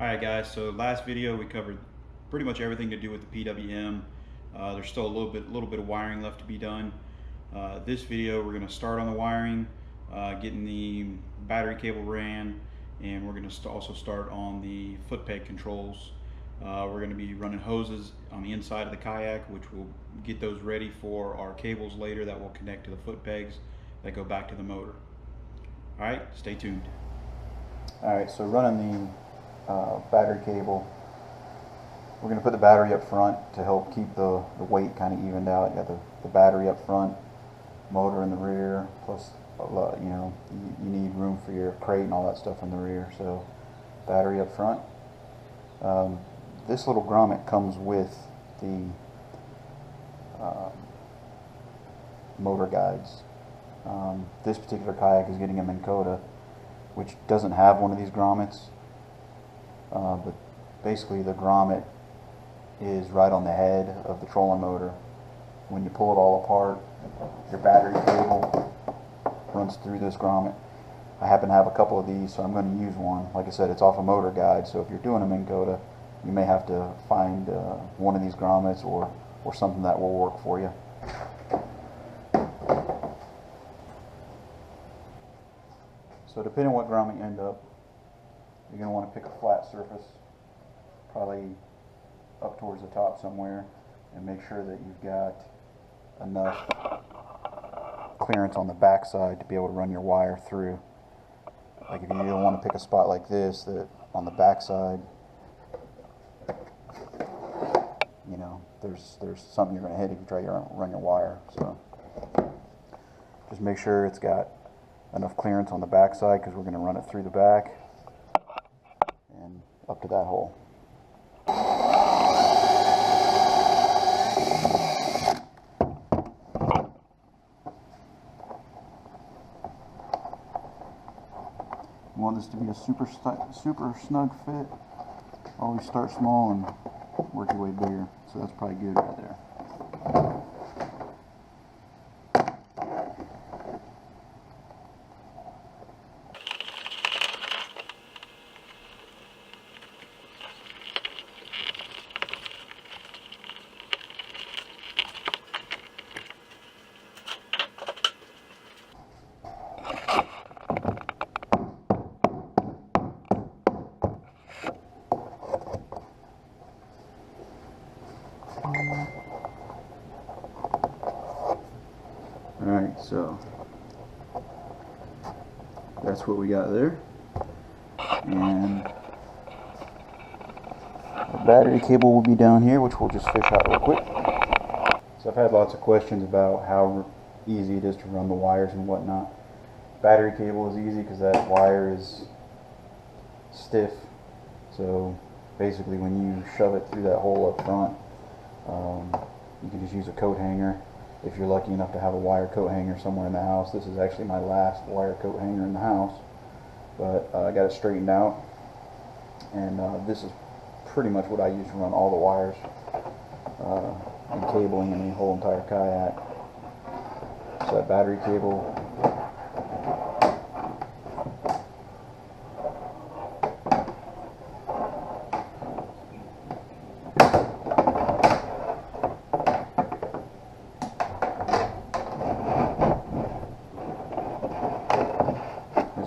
Alright guys, so last video we covered pretty much everything to do with the PWM. There's still a little bit of wiring left to be done. This video we're going to start on the wiring, getting the battery cable ran, and we're going to also start on the foot peg controls. We're going to be running hoses on the inside of the kayak, which will get those ready for our cables later that will connect to the foot pegs that go back to the motor. Alright, stay tuned. Alright, so running the battery cable, we're going to put the battery up front to help keep the weight kind of evened out. You got the battery up front, motor in the rear, plus you need room for your crate and all that stuff in the rear, so battery up front. This little grommet comes with the motor guides. This particular kayak is getting a Minn Kota, which doesn't have one of these grommets, but basically the grommet is right on the head of the trolling motor. When you pull it all apart, your battery cable runs through this grommet. I happen to have a couple of these, so I'm going to use one. Like I said, it's off a motor guide, so if you're doing a Minn Kota, you may have to find one of these grommets or something that will work for you. So depending on what grommet you end up, you're going to want to pick a flat surface, probably up towards the top somewhere, and make sure that you've got enough clearance on the back side to be able to run your wire through. Like if you don't want to pick a spot like this, that on the back side, you know, there's something you're going to hit if you try to run your wire. So just make sure it's got enough clearance on the back side, because we're going to run it through the back and up to that hole. You want this to be a super snug fit. Always start small and work your way bigger. So that's probably good right there. Alright, so that's what we got there. And the battery cable will be down here, which we'll just fish out real quick. So I've had lots of questions about how easy it is to run the wires and whatnot. Battery cable is easy because that wire is stiff. So basically when you shove it through that hole up front, you can just use a coat hanger. If you're lucky enough to have a wire coat hanger somewhere in the house. This is actually my last wire coat hanger in the house, but I got it straightened out, and this is pretty much what I use to run all the wires and cabling in the whole entire kayak. So that battery cable,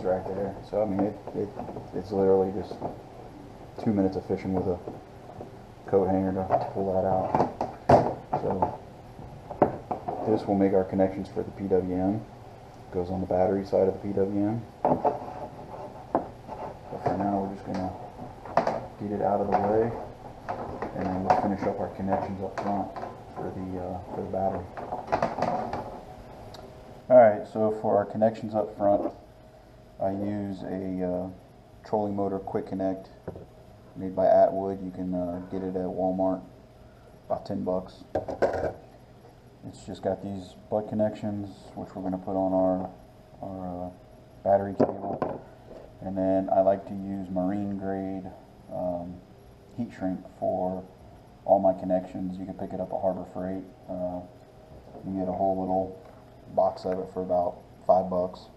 right there. So I mean, it's literally just 2 minutes of fishing with a coat hanger to pull that out. So this will make our connections for the PWM. Goes on the battery side of the PWM. But for now, we're just gonna get it out of the way, and then we'll finish up our connections up front for the battery. All right. So for our connections up front, I use a trolling motor quick connect made by Atwood. You can get it at Walmart, about $10. It's just got these butt connections, which we're going to put on our battery cable, and then I like to use marine grade heat shrink for all my connections. You can pick it up at Harbor Freight. You get a whole little box of it for about $5.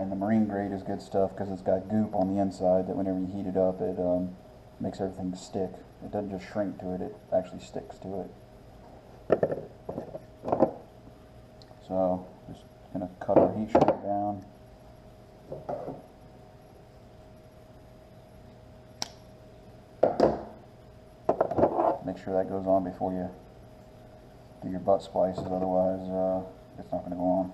And the marine grade is good stuff because it's got goop on the inside that whenever you heat it up, it makes everything stick. It doesn't just shrink to it, it actually sticks to it. So, just going to cut our heat shrink down. Make sure that goes on before you do your butt splices, otherwise it's not going to go on.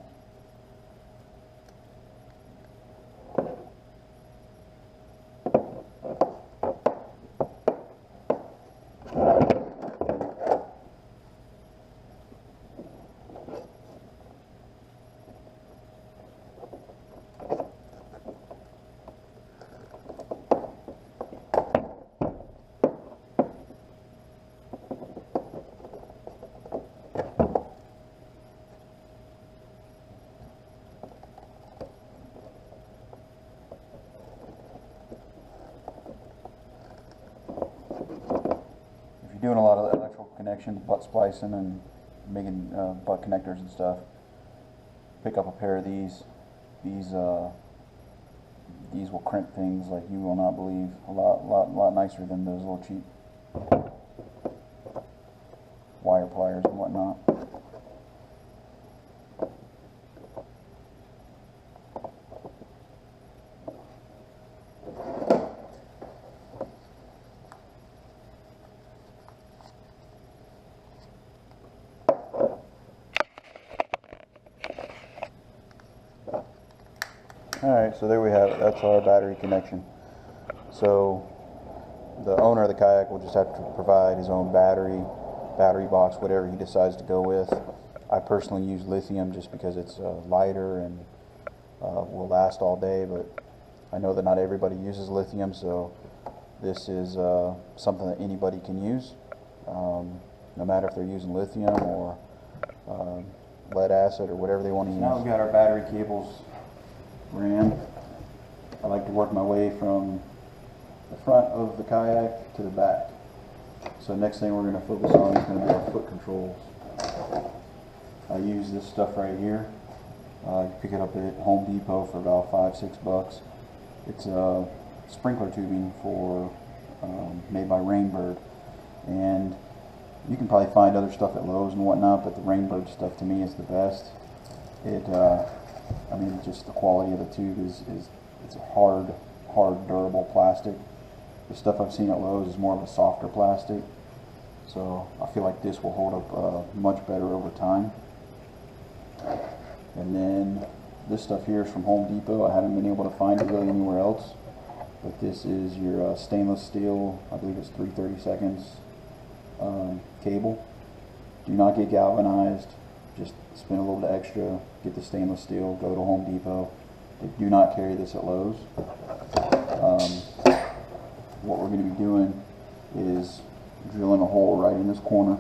Doing a lot of electrical connections, butt splicing and making butt connectors and stuff, pick up a pair of these. These will crimp things like you will not believe. A lot nicer than those little cheap wire pliers and whatnot. Alright, so there we have it. That's our battery connection. So the owner of the kayak will just have to provide his own battery box, whatever he decides to go with. I personally use lithium just because it's lighter and will last all day, but I know that not everybody uses lithium, so this is something that anybody can use, no matter if they're using lithium or lead acid or whatever they want to use. Now we've got our battery cables ran. I like to work my way from the front of the kayak to the back. So next thing we're going to focus on is going to be our foot controls. I use this stuff right here. You pick it up at Home Depot for about $5-6. It's a sprinkler tubing for made by Rainbird, and you can probably find other stuff at Lowe's and whatnot, but the Rainbird stuff to me is the best. I mean, just the quality of the tube is it's a hard, durable plastic. The stuff I've seen at Lowe's is more of a softer plastic, so I feel like this will hold up much better over time. And then this stuff here is from Home Depot. I haven't been able to find it really anywhere else, but this is your stainless steel, I believe it's 3/32 cable. Do not get galvanized. Just spend a little bit extra, get the stainless steel, go to Home Depot. They do not carry this at Lowe's. What we're going to be doing is drilling a hole right in this corner,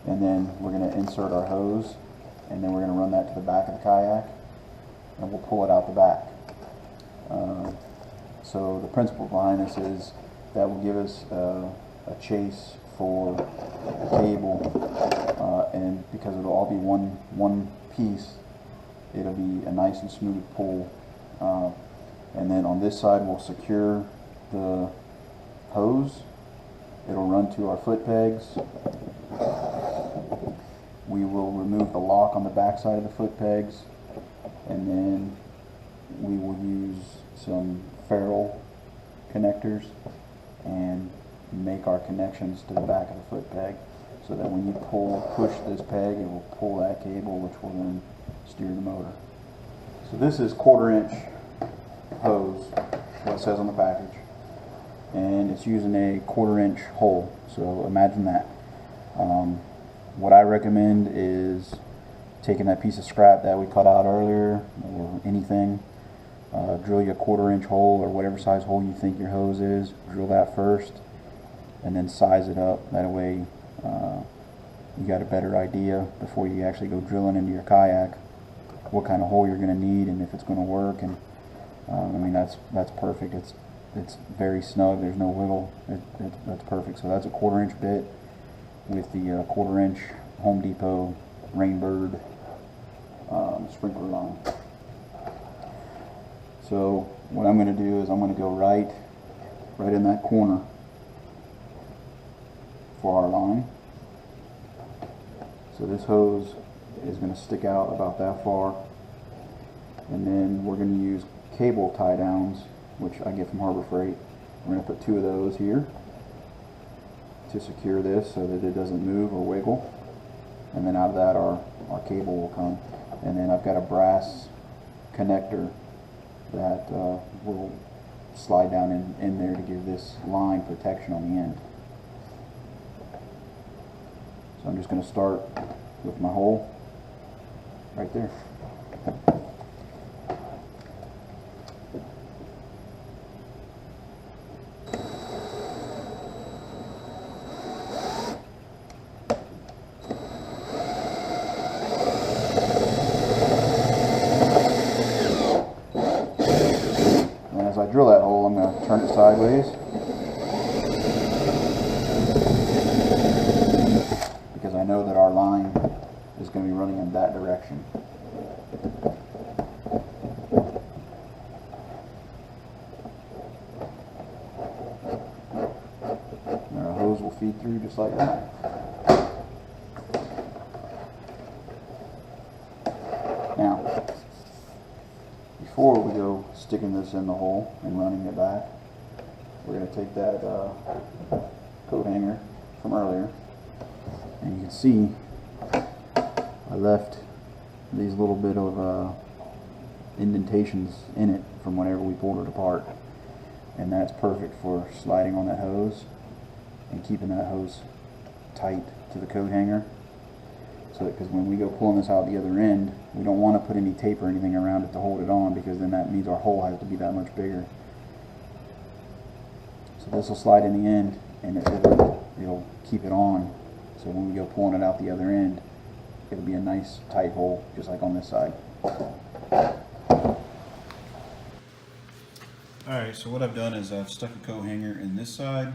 and then we're going to insert our hose, and then we're going to run that to the back of the kayak, and we'll pull it out the back. So the principle behind this is that will give us a chase for the cable, and because it'll all be one piece, it'll be a nice and smooth pull. And then on this side we'll secure the hose. It'll run to our foot pegs. We will remove the lock on the back side of the foot pegs, and then we will use some ferrule connectors and make our connections to the back of the foot peg, so that when you push this peg, it will pull that cable, which will then steer the motor. So this is 1/4-inch hose, what it says on the package, and it's using a 1/4-inch hole. So imagine that. What I recommend is taking that piece of scrap that we cut out earlier, or anything, drill you a 1/4-inch hole, or whatever size hole you think your hose is. Drill that first, and then size it up. That way you got a better idea before you actually go drilling into your kayak what kind of hole you're going to need and if it's going to work. And I mean, that's perfect. It's very snug. There's no wiggle. That's perfect. So that's a 1/4-inch bit with the 1/4-inch Home Depot Rainbird sprinkler line. So what I'm going to do is I'm going to go right in that corner for our line. So this hose is going to stick out about that far, and then we're going to use cable tie downs, which I get from Harbor Freight. We're going to put 2 of those here to secure this so that it doesn't move or wiggle, and then out of that our cable will come. And then I've got a brass connector that will slide down in there to give this line protection on the end. So I'm just going to start with my hole right there. And as I drill that hole, I'm going to turn it sideways, because I know that our line is going to be running in that direction. And our hose will feed through just like that. Now, before we go sticking this in the hole and running it back, we're going to take that coat hanger from earlier, and you can see I left these little bit of indentations in it from whenever we pulled it apart, and that's perfect for sliding on that hose and keeping that hose tight to the coat hanger. So because when we go pulling this out the other end, we don't want to put any tape or anything around it to hold it on, because then that means our hole has to be that much bigger. So this will slide in the end, and it'll keep it on. So when we go pulling it out the other end, it'll be a nice tight hole, just like on this side. Alright, so what I've done is I've stuck a coat hanger in this side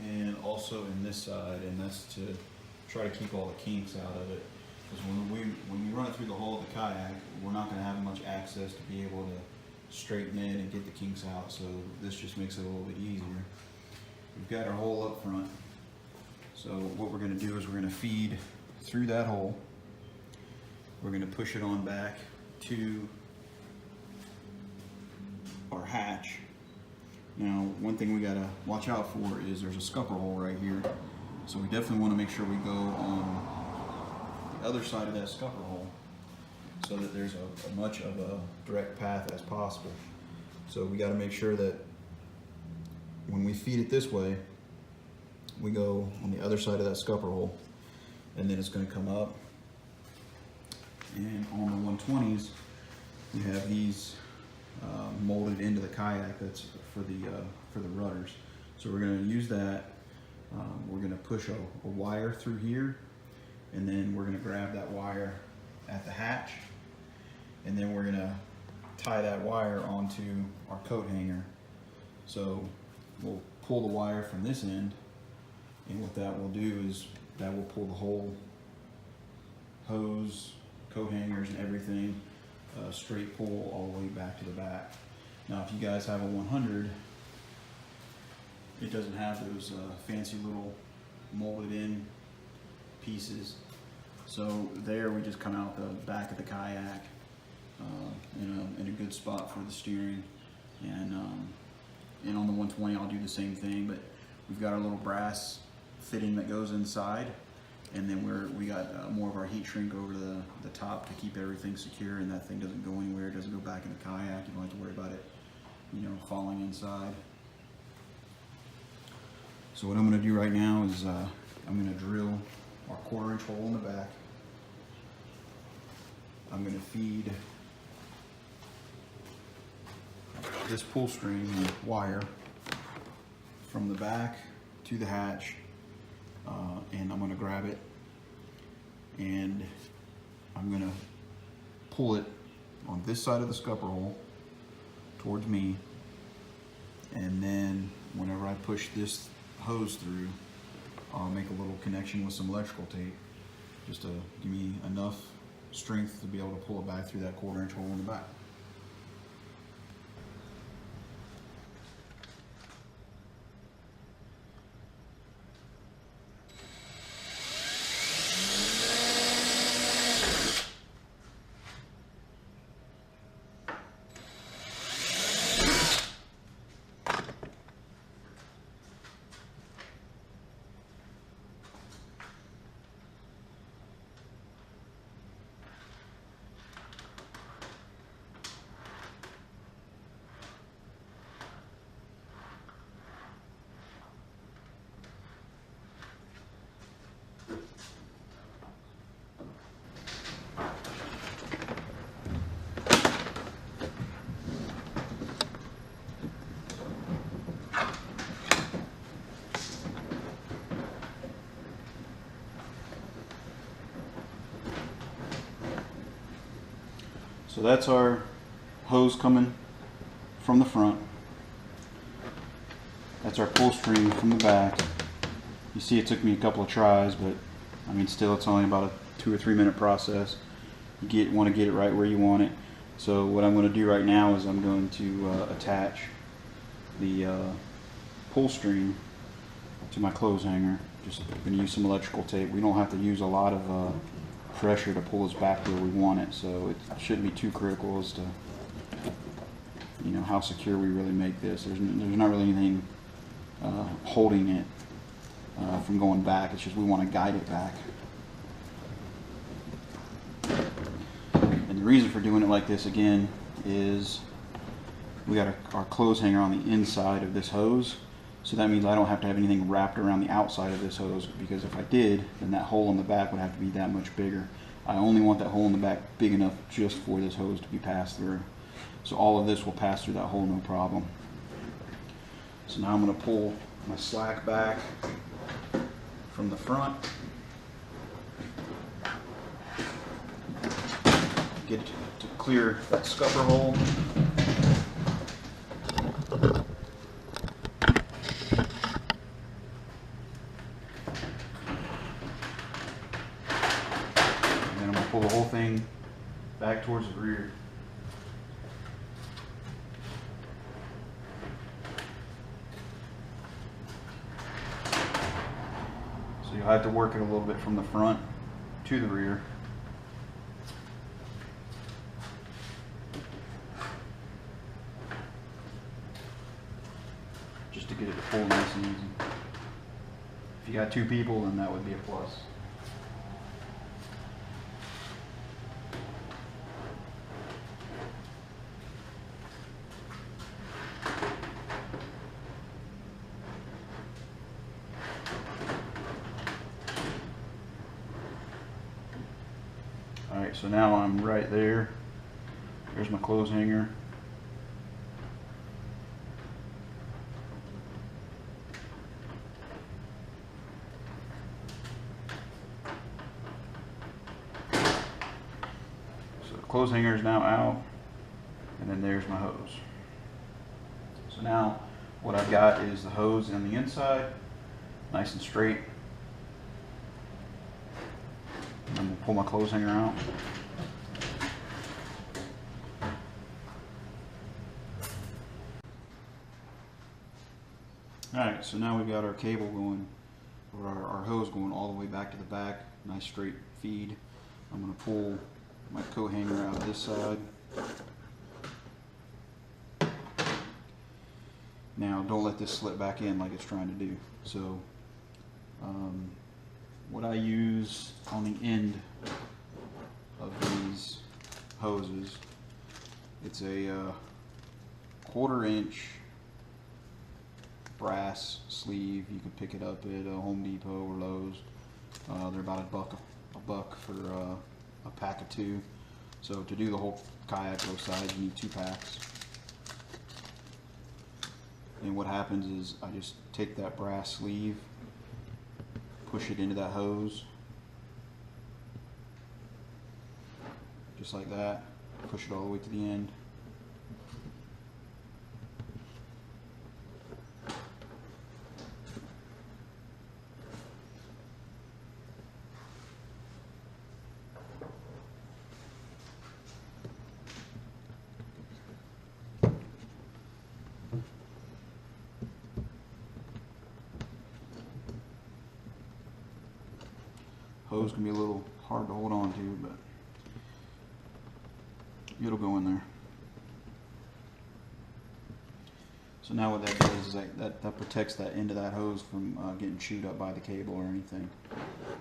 and also in this side, and that's to try to keep all the kinks out of it. Because when we run it through the hull of the kayak, we're not going to have much access to be able to straighten in and get the kinks out, so this just makes it a little bit easier. We've got our hole up front, so what we're going to do is we're going to feed through that hole. We're going to push it on back to our hatch. Now, one thing we got to watch out for is there's a scupper hole right here, so we definitely want to make sure we go on the other side of that scupper hole so that there's a much of a direct path as possible. So we got to make sure that when we feed it this way, we go on the other side of that scupper hole, and then it's going to come up. And on the 120s, we have these molded into the kayak. That's for the rudders. So we're going to use that. We're going to push a wire through here, and then we're going to grab that wire at the hatch, and then we're going to tie that wire onto our coat hanger. So we'll pull the wire from this end, and what that will do is that will pull the whole hose, coat hangers, and everything straight pull all the way back to the back. Now, if you guys have a 100, it doesn't have those fancy little molded in pieces. So there we just come out the back of the kayak in a good spot for the steering. And on the 120 I'll do the same thing, but we've got our little brass fitting that goes inside, and then we got more of our heat shrink over the top to keep everything secure, and that thing doesn't go anywhere. It doesn't go back in the kayak. You don't have to worry about it, falling inside. So what I'm going to do right now is I'm going to drill our 1/4 inch hole in the back. I'm going to feed this pull string wire from the back to the hatch, and I'm going to grab it, and I'm going to pull it on this side of the scupper hole towards me, and then whenever I push this hose through, I'll make a little connection with some electrical tape just to give me enough strength to be able to pull it back through that 1/4 inch hole in the back. So that's our hose coming from the front. That's our pull string from the back. You see it took me a couple of tries, but I mean still it's only about a 2 or 3 minute process. You want to get it right where you want it. So what I'm going to do right now is I'm going to attach the pull string to my clothes hanger. Just going to use some electrical tape. We don't have to use a lot of pressure to pull us back where we want it, so it shouldn't be too critical as to, you know, how secure we really make this. There's not really anything holding it from going back. It's just we want to guide it back. And the reason for doing it like this again is we got our clothes hanger on the inside of this hose, so that means I don't have to have anything wrapped around the outside of this hose, because if I did, then that hole in the back would have to be that much bigger. I only want that hole in the back big enough just for this hose to be passed through. So all of this will pass through that hole no problem. So now I'm going to pull my slack back from the front. Get it to clear that scupper hole. Pull the whole thing back towards the rear. So you'll have to work it a little bit from the front to the rear. Just to get it to pull nice and easy. If you got 2 people, then that would be a plus. Alright, so now I'm right there. There's my clothes hanger. So the clothes hanger is now out, and then there's my hose. So now what I've got is the hose on the inside, nice and straight. And we'll pull my clothes hanger out. Alright, so now we've got our cable going, or our hose going all the way back to the back. Nice straight feed. I'm going to pull my coat hanger out of this side. Now don't let this slip back in like it's trying to do. So what I use on the end of these hoses, it's a 1/4 inch brass sleeve. You can pick it up at Home Depot or Lowe's. They're about a buck for a pack of 2. So to do the whole kayak both sides, you need 2 packs. And what happens is I just take that brass sleeve, push it into that hose, just like that, push it all the way to the end. hose can be a little hard to hold on to, but it'll go in there. So now what that does is that protects that end of that hose from getting chewed up by the cable or anything.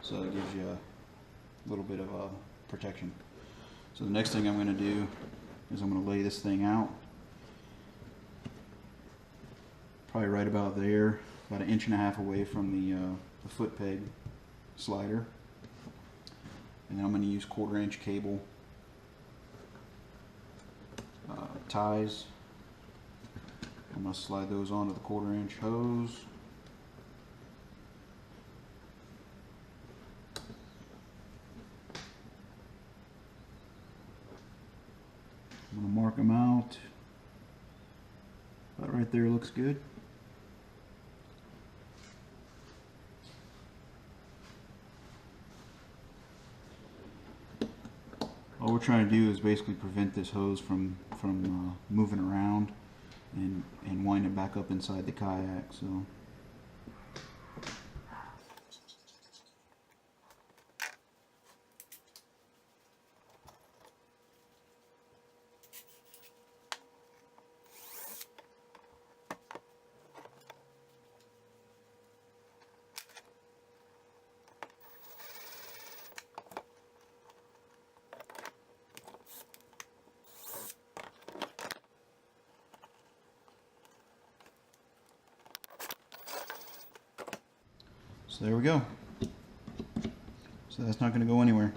So it gives you a little bit of protection. So the next thing I'm going to do is I'm going to lay this thing out. Probably right about there, about 1.5 inches away from the foot peg slider. And then I'm going to use 1/4 inch cable ties. I'm going to slide those onto the 1/4 inch hose. I'm going to mark them out. About right there looks good. All we're trying to do is basically prevent this hose from moving around and wind it back up inside the kayak. So there we go. So that's not going to go anywhere.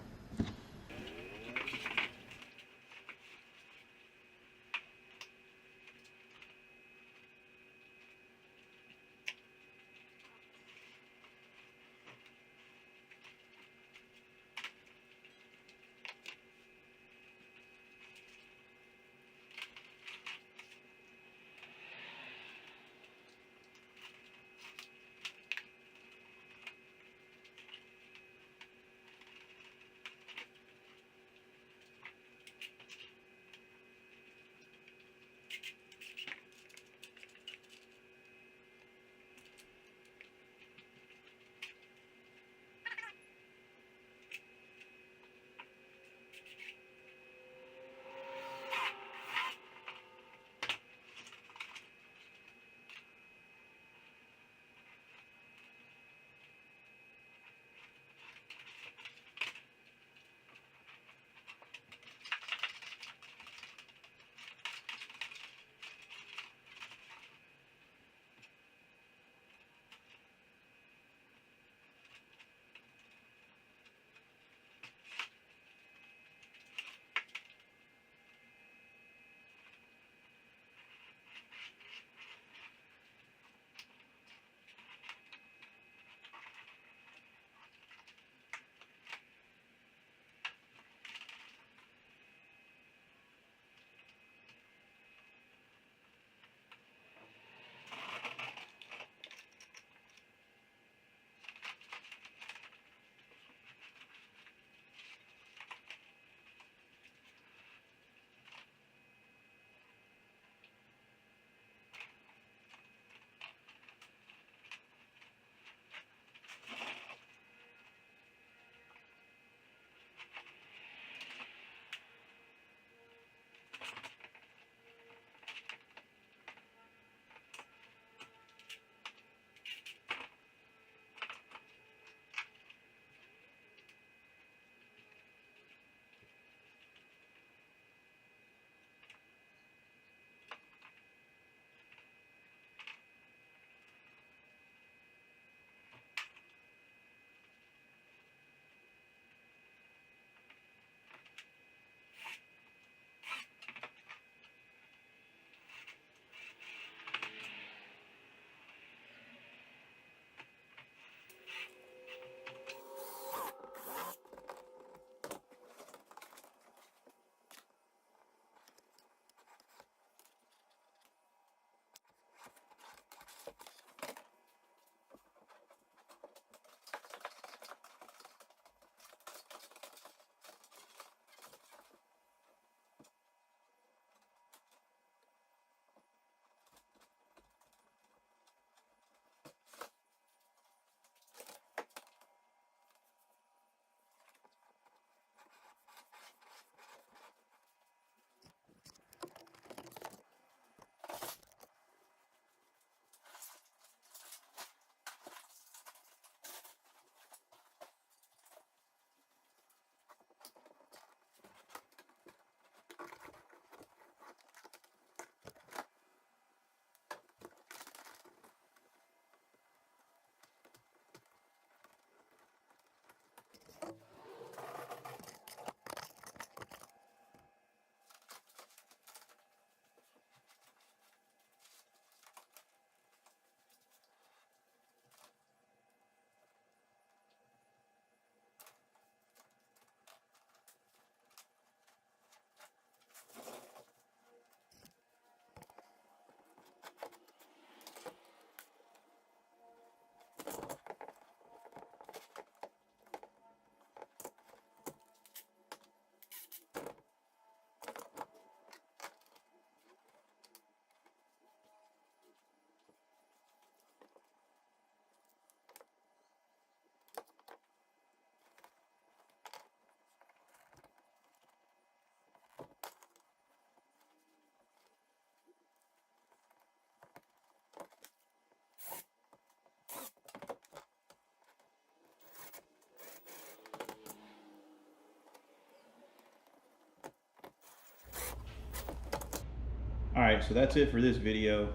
Alright, so that's it for this video.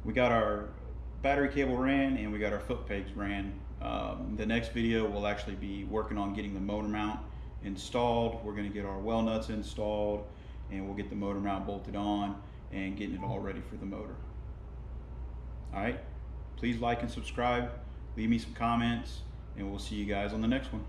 We got our battery cable ran and we got our foot pegs ran. The next video we'll actually be working on getting the motor mount installed. We're going to get our well nuts installed and we'll get the motor mount bolted on and getting it all ready for the motor. Alright, please like and subscribe, leave me some comments, and we'll see you guys on the next one.